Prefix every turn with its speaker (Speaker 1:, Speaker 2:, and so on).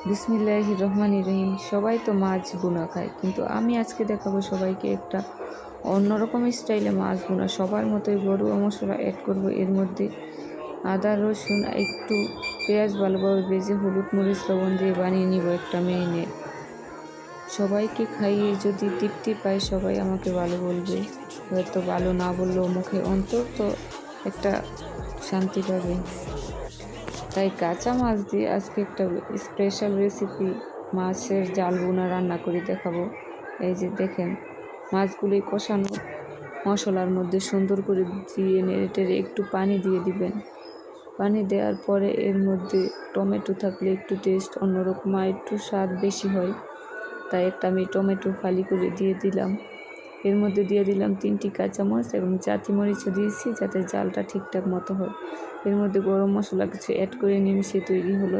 Speaker 1: বিসমিল্লাহির রহমানির রহিম। সবাই তো মাছ ভুনা খায়, কিন্তু আমি আজকে দেখাবো সবাইকে একটা অন্যরকম স্টাইলে মাছ ভুনা। সবার মতোই গরুয়া মশলা অ্যাড করব, এর মধ্যে আদা রসুন একটু পেঁয়াজ ভালোভাবে ভেজে হলুদ মরিচ লবণ দিয়ে বানিয়ে নিব একটা ম্যারিনেড। সবাইকে খাইয়ে যদি তৃপ্তি পায় সবাই আমাকে ভালো বলবে, হয়তো ভালো না বললেও মুখে অন্তত একটা শান্তি পাবে। তাই কাঁচা মাছ দিয়ে আজকে একটা স্পেশাল রেসিপি মাছের জাল বোনা রান্না করে দেখাবো। এই যে দেখেন, মাছগুলি কষানো মশলার মধ্যে সুন্দর করে দিয়ে নেড়ে একটু পানি দিয়ে দিবেন। পানি দেওয়ার পরে এর মধ্যে টমেটো থাকলে একটু টেস্ট অন্যরকম আর একটু স্বাদ বেশি হয়, তাই একটা আমি টমেটো ফালি করে দিয়ে দিলাম। এর মধ্যে দিয়ে দিলাম 3টি কাঁচামরিচ এবং জাতি মরিচও দিয়েছি যাতে জালটা ঠিকঠাক মতো হয়। এর মধ্যে গরম মশলা কিছু অ্যাড করে নিয়ে মিশিয়ে তৈরি হলো